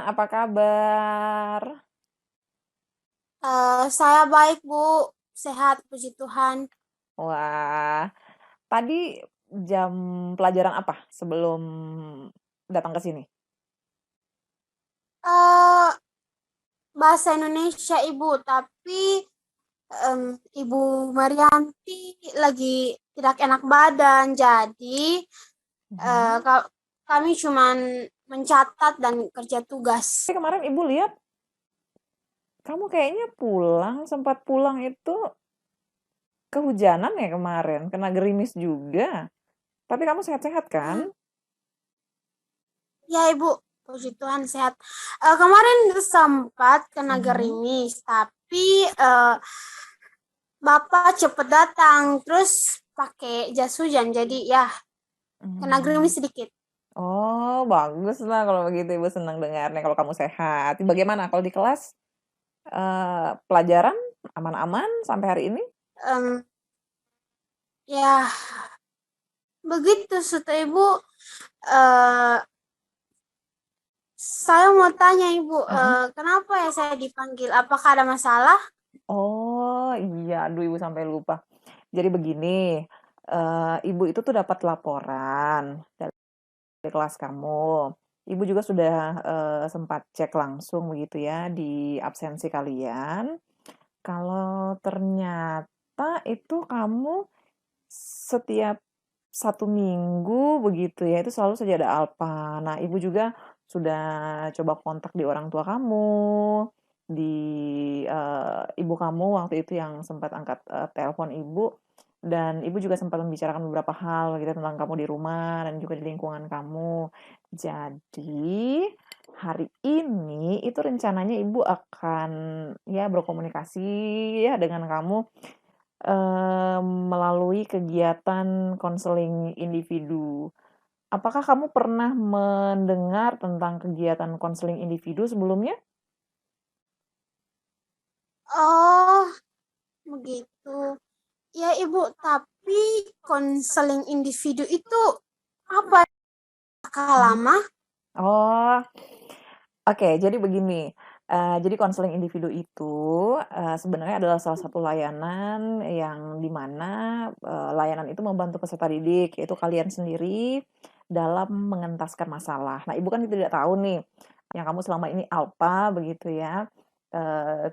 apa kabar? Saya baik, Bu. Sehat, puji Tuhan. Wah, tadi jam pelajaran apa sebelum datang ke sini? Eh, Bahasa Indonesia, Ibu, tapi Ibu Marianti lagi tidak enak badan, jadi Mhm. kami cuman mencatat dan kerja tugas. Tapi kemarin Ibu lihat kamu kayaknya pulang, sempat pulang itu kehujanan ya kemarin, kena gerimis juga. Tapi kamu sehat-sehat kan? Hmm, ya, Ibu, puji Tuhan sehat. Kemarin sempat kena Mhm. gerimis, tapi Bapak cepet datang, terus pakai jas hujan, jadi ya kena Mmm. gerimis sedikit. Oh, bagus lah kalau begitu, Ibu senang dengarnya kalau kamu sehat. Bagaimana kalau di kelas, pelajaran aman-aman sampai hari ini? Em, Ya, begitu Suta Ibu. eh saya mau tanya Ibu, Mhm. kenapa ya saya dipanggil? Apakah ada masalah? Oh, iya. Aduh, Ibu sampai lupa. Jadi begini, Ibu itu tuh dapat laporan dari kelas kamu. Ibu juga sudah, sempat cek langsung begitu ya di absensi kalian, kalau ternyata itu kamu setiap 1 minggu begitu ya, itu selalu saja ada alpa. Nah, Ibu juga sudah coba kontak di orang tua kamu, di, ibu kamu waktu itu yang sempat angkat, telepon Ibu, dan Ibu juga sempat membicarakan beberapa hal gitu tentang kamu di rumah dan juga di lingkungan kamu. Jadi, hari ini itu rencananya Ibu akan ya berkomunikasi ya dengan kamu melalui kegiatan konseling individu. Apakah kamu pernah mendengar tentang kegiatan konseling individu sebelumnya? Oh, begitu. Ya Ibu, tapi konseling individu itu apa? Apakah Mhm. lama? Oh, oke, jadi begini, jadi konseling individu itu, sebenarnya adalah salah satu layanan yang di mana, layanan itu membantu peserta didik, yaitu kalian sendiri dalam mengentaskan masalah. Nah, Ibu kan tidak tahu nih, yang kamu selama ini alpa begitu ya,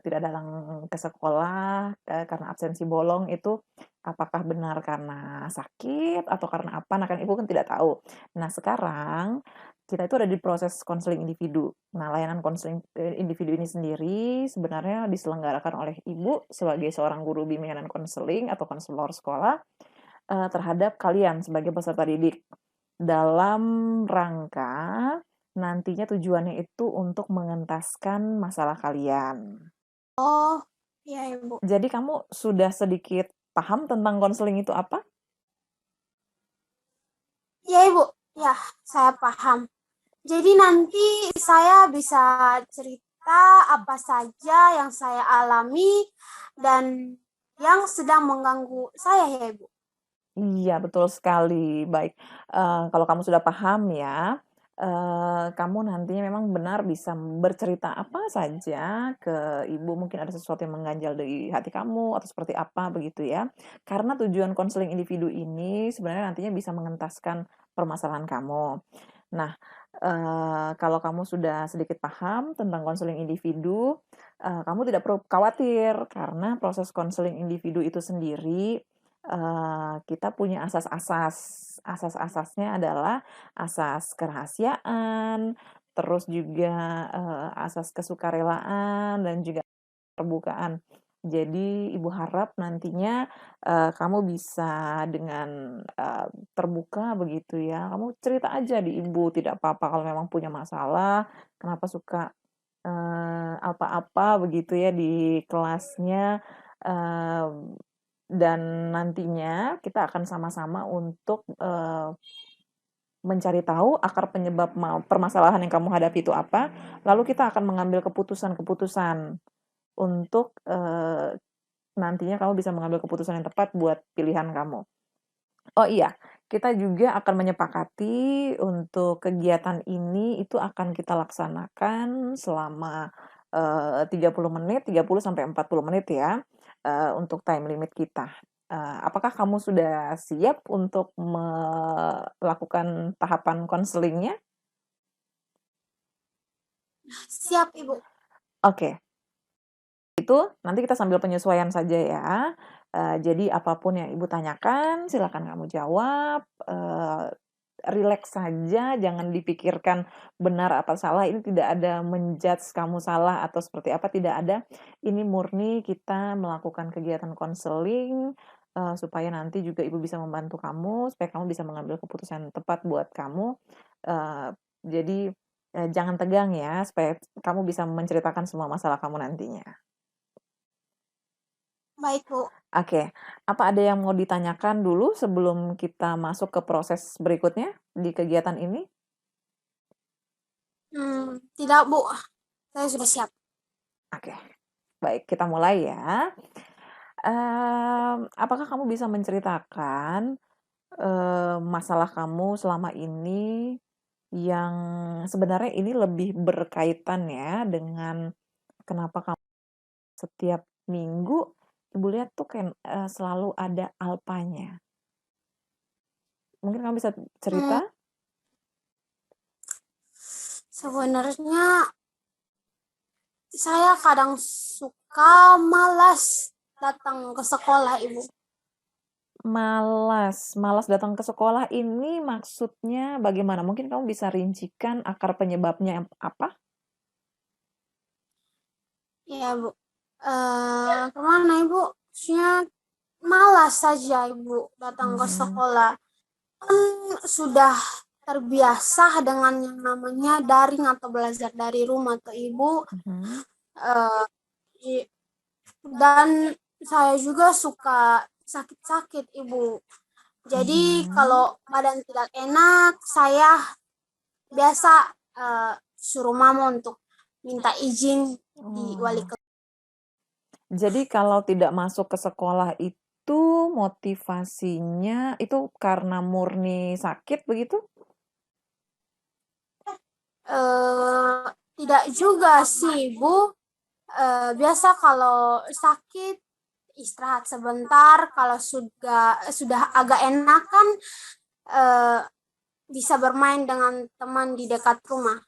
tidak datang ke sekolah, karena absensi bolong itu apakah benar karena sakit atau karena apa, nah kan Ibu kan tidak tahu. Nah, sekarang kita itu ada di proses konseling individu. Nah, layanan konseling, individu ini sendiri sebenarnya diselenggarakan oleh Ibu sebagai seorang guru bimbingan dan konseling atau konselor sekolah, terhadap kalian sebagai peserta didik. Dalam rangka nantinya tujuannya itu untuk mengentaskan masalah kalian. Oh, ya Ibu. Jadi kamu sudah sedikit paham tentang konseling itu apa? Ya Ibu, ya saya paham. Jadi nanti saya bisa cerita apa saja yang saya alami dan yang sedang mengganggu saya ya Ibu. Iya, betul sekali. Baik, kalau kamu sudah paham ya, kamu nantinya memang benar bisa bercerita apa saja ke ibu, mungkin ada sesuatu yang mengganjal di hati kamu atau seperti apa begitu ya. Karena tujuan konseling individu ini sebenarnya nantinya bisa mengentaskan permasalahan kamu. Nah, kalau kamu sudah sedikit paham tentang konseling individu, kamu tidak perlu khawatir karena proses konseling individu itu sendiri, kita punya asas-asas. Asas-asasnya adalah asas kerahasiaan, terus juga, asas kesukarelaan dan juga keterbukaan. Jadi Ibu harap nantinya, kamu bisa dengan, terbuka begitu ya, kamu cerita aja di Ibu, tidak apa-apa kalau memang punya masalah, kenapa suka, apa-apa begitu ya di kelasnya, dan nantinya kita akan sama-sama untuk, mencari tahu akar penyebab permasalahan yang kamu hadapi itu apa, lalu kita akan mengambil keputusan-keputusan untuk, nantinya kamu bisa mengambil keputusan yang tepat buat pilihan kamu. Oh iya, kita juga akan menyepakati untuk kegiatan ini itu akan kita laksanakan selama 30 menit, 30 sampai 40 menit ya, untuk time limit kita. Apakah kamu sudah siap untuk melakukan tahapan konselingnya? Siap, Ibu. Oke, itu nanti kita sambil penyesuaian saja ya. Jadi apapun yang Ibu tanyakan silakan kamu jawab, rileks saja, jangan dipikirkan benar apa salah, ini tidak ada menjudge kamu salah atau seperti apa, tidak ada. Ini murni kita melakukan kegiatan konseling, supaya nanti juga Ibu bisa membantu kamu, supaya kamu bisa mengambil keputusan tepat buat kamu. Jadi, jangan tegang ya, supaya kamu bisa menceritakan semua masalah kamu nantinya. Baik, Bu. Oke, apa ada yang mau ditanyakan dulu sebelum kita masuk ke proses berikutnya di kegiatan ini? Tidak, Bu. Saya sudah siap. Oke, baik kita mulai ya. Apakah kamu bisa menceritakan, masalah kamu selama ini yang sebenarnya ini lebih berkaitan ya dengan kenapa kamu setiap minggu Ibu lihat tuh kayak, selalu ada alpanya. Mungkin kamu bisa Hmm, cerita? Sebenarnya saya kadang suka malas datang ke sekolah, Ibu. Malas datang ke sekolah ini maksudnya bagaimana? Mungkin kamu bisa rincikan akar penyebabnya apa? Ya, Bu. Kemana, Ibu? Maksudnya malas saja, Ibu, datang ke Mhm, sekolah. Kan sudah terbiasa dengan yang namanya daring atau belajar dari rumah tuh, Ibu. mhm. Eh, i- dan saya juga suka sakit-sakit, Ibu. Jadi kalau Mhm. badan tidak enak, saya biasa suruh mama untuk minta izin di wali Oh, kelas. jadi kalau tidak masuk ke sekolah itu motivasinya itu karena murni sakit begitu? Eh, Tidak juga sih, Bu. Biasa kalau sakit istirahat sebentar, kalau sudah agak enakan eh, bisa bermain dengan teman di dekat rumah.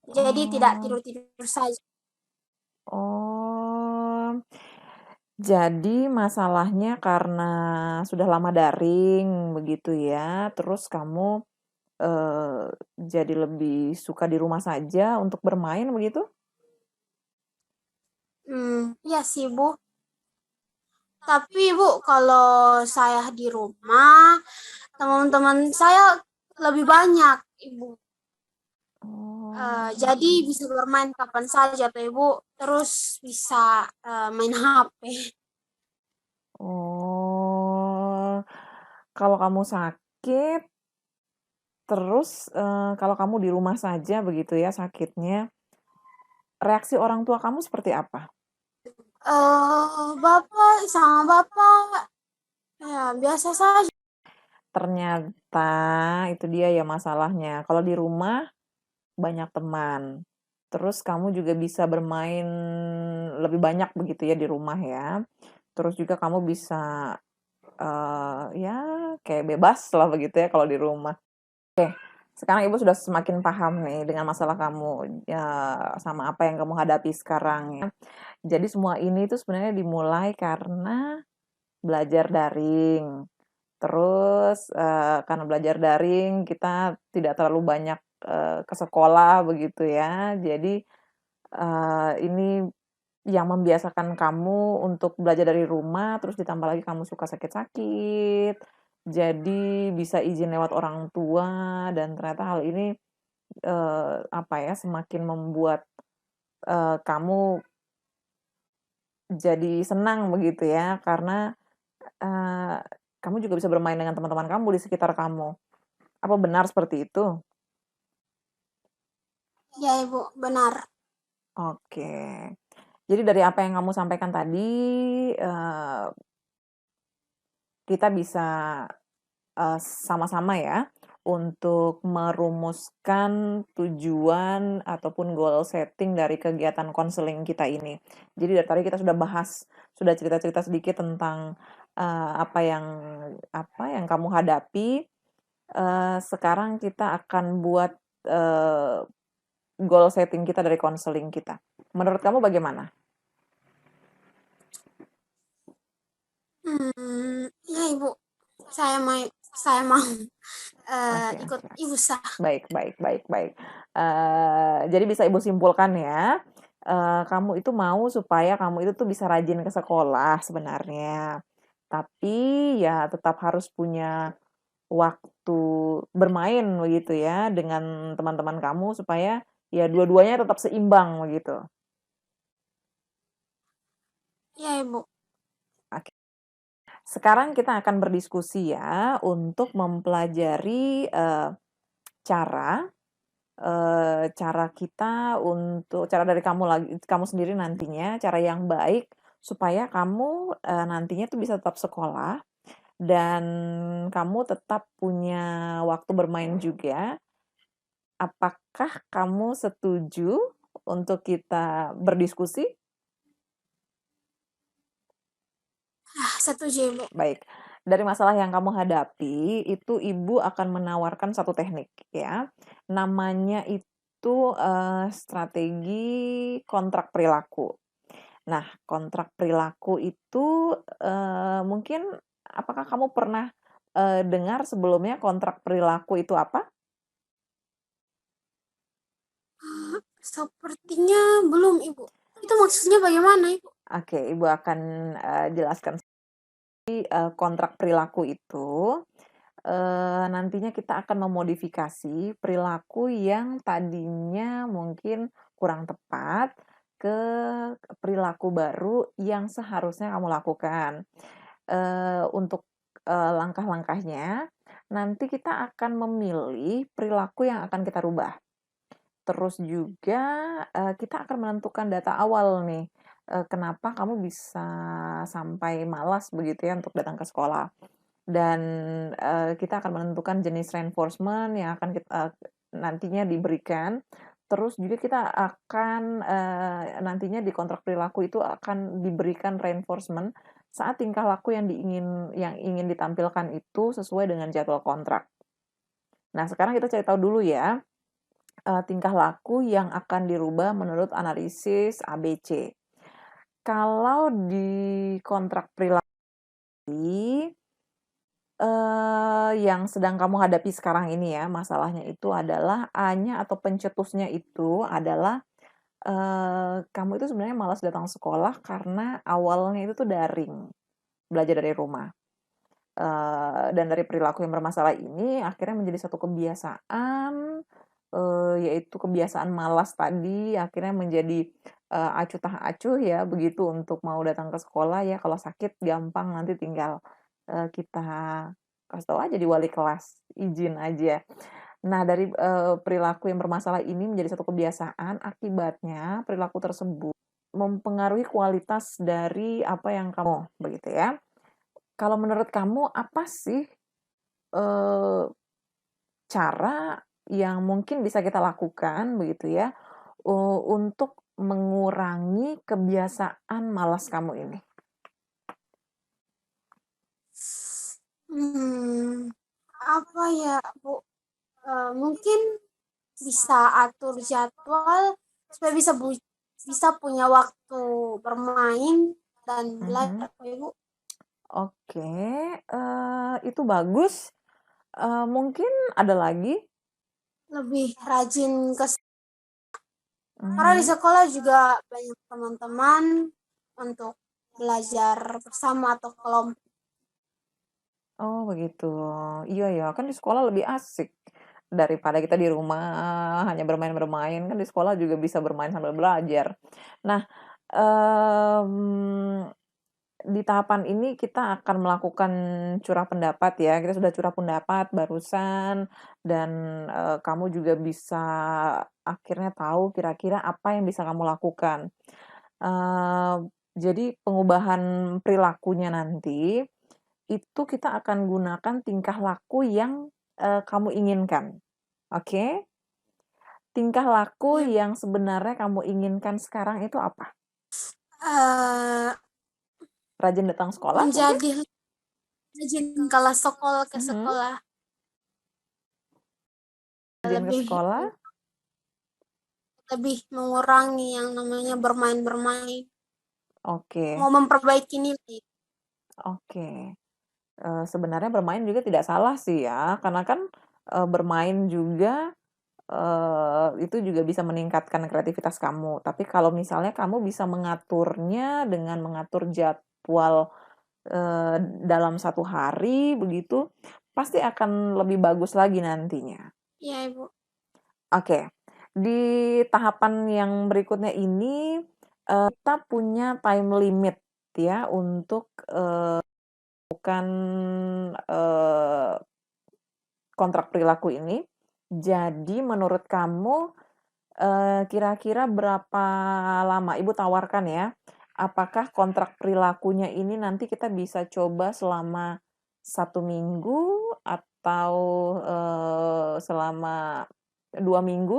Jadi tidak Oh, tidur-tidur saja. oh. Jadi masalahnya karena sudah lama daring begitu ya, terus kamu jadi lebih suka di rumah saja untuk bermain begitu? Iya sih, Bu. Tapi Bu, kalau saya di rumah, teman-teman saya lebih banyak, Ibu. Oh. Jadi bisa bermain kapan saja tuh Ibu, terus bisa main HP. Oh. Kalau kamu sakit, terus, kalau kamu di rumah saja begitu ya sakitnya, reaksi orang tua kamu seperti apa? Bapak sama bapak, ya biasa saja. Ternyata itu dia ya masalahnya, kalau di rumah banyak teman, terus kamu juga bisa bermain lebih banyak begitu ya di rumah ya, terus juga kamu bisa, ya kayak bebas lah begitu ya kalau di rumah. Oke, sekarang Ibu sudah semakin paham nih dengan masalah kamu, ya sama apa yang kamu hadapi sekarang ya. Jadi semua ini tuh sebenarnya dimulai karena belajar daring. Terus, karena belajar daring kita tidak terlalu banyak, ke sekolah begitu ya. Jadi, ini yang membiasakan kamu untuk belajar dari rumah, terus ditambah lagi kamu suka sakit-sakit, jadi bisa izin lewat orang tua dan ternyata hal ini, apa ya, semakin membuat, kamu jadi senang begitu ya, karena, eee, kamu juga bisa bermain dengan teman-teman kamu di sekitar kamu. Apa benar seperti itu? Ya Ibu, benar. Oke. Jadi dari apa yang kamu sampaikan tadi, eee, kita bisa sama-sama ya untuk merumuskan tujuan ataupun goal setting dari kegiatan konseling kita ini. Jadi dari tadi kita sudah bahas, sudah cerita-cerita sedikit tentang apa yang kamu hadapi. Sekarang kita akan buat eh, goal setting kita dari konseling kita. Menurut kamu bagaimana? Ya Ibu, saya mau Oke, ikut oke. Ibu sah. Baik, baik, baik, baik. Jadi bisa Ibu simpulkan ya, kamu itu mau supaya kamu itu tuh bisa rajin ke sekolah sebenarnya. Tapi ya tetap harus punya waktu bermain begitu ya dengan teman-teman kamu supaya ya dua-duanya tetap seimbang begitu. Ya Ibu. Oke. Sekarang kita akan berdiskusi ya untuk mempelajari cara cara kita untuk cara dari kamu sendiri nantinya, cara yang baik supaya kamu, nantinya tuh bisa tetap sekolah dan kamu tetap punya waktu bermain juga. Apakah kamu setuju untuk kita berdiskusi? Setuju Ibu. Baik, dari masalah yang kamu hadapi, itu Ibu akan menawarkan satu teknik ya, namanya itu, strategi kontrak perilaku. Nah, kontrak perilaku itu, mungkin apakah kamu pernah, dengar sebelumnya kontrak perilaku itu apa? Sepertinya belum Ibu. Itu maksudnya bagaimana Ibu? Oke, Ibu akan, jelaskan. Kontrak perilaku itu, nantinya kita akan memodifikasi perilaku yang tadinya mungkin kurang tepat ke perilaku baru yang seharusnya kamu lakukan. Untuk, langkah-langkahnya, nanti kita akan memilih perilaku yang akan kita rubah. Terus juga, kita akan menentukan data awal nih, kenapa kamu bisa sampai malas begitu ya untuk datang ke sekolah. Dan, kita akan menentukan jenis reinforcement yang akan nantinya diberikan. Terus juga kita akan, nantinya di kontrak perilaku itu akan diberikan reinforcement saat tingkah laku yang ingin ditampilkan itu sesuai dengan jadwal kontrak. Nah, sekarang kita cari tahu dulu ya, tingkah laku yang akan dirubah menurut analisis ABC. Kalau di kontrak perilaku yang sedang kamu hadapi sekarang ini ya, masalahnya itu adalah A-nya atau pencetusnya itu adalah, kamu itu sebenarnya malas datang sekolah karena awalnya itu tuh daring, belajar dari rumah. Dan dari perilaku yang bermasalah ini akhirnya menjadi satu kebiasaan, yaitu kebiasaan malas tadi akhirnya menjadi, acuh tak acuh ya begitu untuk mau datang ke sekolah ya kalau sakit gampang nanti tinggal, kita kasih tahu aja di wali kelas, izin aja. Nah dari, perilaku yang bermasalah ini menjadi satu kebiasaan akibatnya perilaku tersebut mempengaruhi kualitas dari apa yang kamu begitu ya. Kalau menurut kamu apa sih, eee, cara yang mungkin bisa kita lakukan begitu ya, untuk mengurangi kebiasaan malas kamu ini? Hmm, apa ya Bu? Mungkin bisa atur jadwal supaya bisa punya waktu bermain dan Mhm. belajar Ibu. Oke, itu bagus, mungkin ada lagi? Lebih rajin karena di Mhm. sekolah juga banyak teman-teman untuk belajar bersama atau kelompok. Oh begitu. Iya ya, kan di sekolah lebih asik daripada kita di rumah hanya bermain-bermain, kan di sekolah juga bisa bermain sambil belajar. Nah, mmm, di tahapan ini kita akan melakukan curah pendapat ya, kita sudah curah pendapat barusan dan, kamu juga bisa akhirnya tahu kira-kira apa yang bisa kamu lakukan. Eee, jadi pengubahan perilakunya nanti itu kita akan gunakan tingkah laku yang, kamu inginkan, oke? Tingkah laku Iya, yang sebenarnya kamu inginkan sekarang itu apa? eh, Rajin datang sekolah mungkin? menjadi rajin kalau sekolah ke Mhm, sekolah rajin ke lebih sekolah, lebih mengurangi yang namanya bermain-bermain, oke mau memperbaiki nilai. oke. Sebenarnya bermain juga tidak salah sih ya, karena kan, bermain juga, itu juga bisa meningkatkan kreativitas kamu. Tapi kalau misalnya kamu bisa mengaturnya dengan mengatur jadwal, dalam satu hari begitu, pasti akan lebih bagus lagi nantinya. Ya, Ibu. Oke, di tahapan yang berikutnya ini, kita punya time limit ya untuk, bukan, eee, kontrak perilaku ini. Jadi menurut kamu, kira-kira berapa lama? Ibu tawarkan ya, apakah kontrak perilakunya ini nanti kita bisa coba selama 1 minggu atau, selama 2 minggu?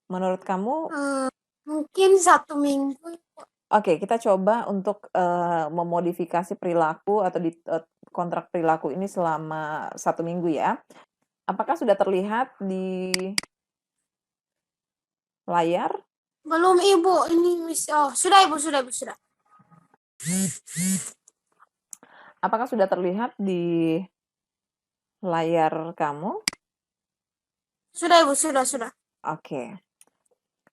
Menurut kamu Eh, Mungkin 1 minggu. oke, kita coba untuk, memodifikasi perilaku atau kontrak perilaku ini selama 1 minggu ya. Apakah sudah terlihat di layar? Belum, Ibu, ini oh sudah, Ibu, sudah, Ibu, sudah. Apakah sudah terlihat di layar kamu? Sudah, Ibu, sudah. Oke.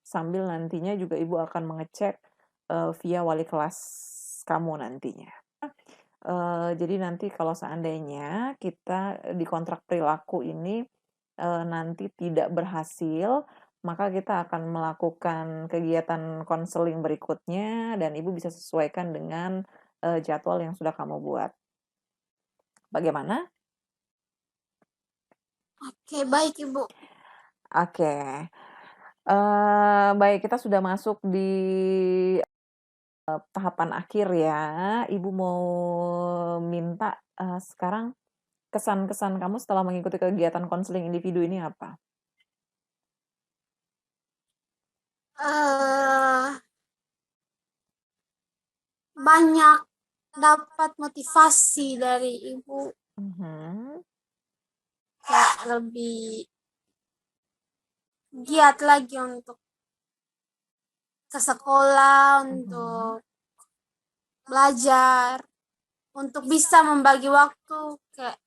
Sambil nantinya juga Ibu akan mengecek, via wali kelas kamu nantinya. Jadi nanti kalau seandainya kita di kontrak perilaku ini, nanti tidak berhasil, maka kita akan melakukan kegiatan konseling berikutnya dan Ibu bisa sesuaikan dengan, jadwal yang sudah kamu buat. Bagaimana? Oke, baik, Ibu. Oke, baik kita sudah masuk di, tahapan akhir ya. Ibu mau minta, sekarang kesan-kesan kamu setelah mengikuti kegiatan konseling individu ini apa? eh Banyak dapat motivasi dari Ibu, Mhm, kayak lebih giat lagi untuk ke sekolah, mhm. untuk belajar, untuk bisa membagi waktu, kayak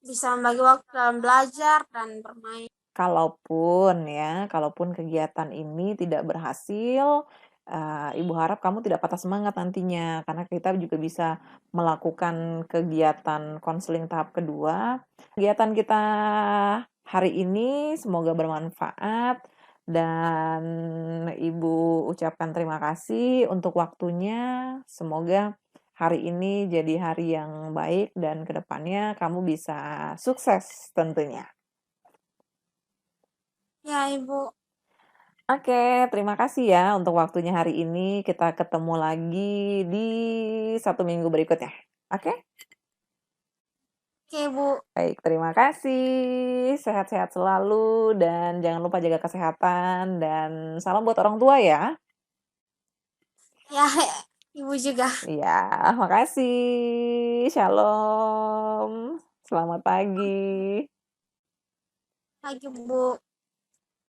bisa membagi waktu dalam belajar dan bermain. Kalaupun kegiatan ini tidak berhasil, Ibu harap kamu tidak patah semangat nantinya, karena kita juga bisa melakukan kegiatan konseling tahap kedua. Kegiatan kita hari ini semoga bermanfaat dan Ibu ucapkan terima kasih untuk waktunya. Semoga hari ini jadi hari yang baik dan kedepannya kamu bisa sukses tentunya. Ya, Ibu. Oke, terima kasih ya untuk waktunya hari ini. Kita ketemu lagi di 1 minggu berikutnya. Oke? Oke, Bu. Baik, terima kasih. Sehat-sehat selalu dan jangan lupa jaga kesehatan dan salam buat orang tua ya. Ya, Ibu juga. Iya, makasih. Shalom. Selamat pagi. Lagi, Bu.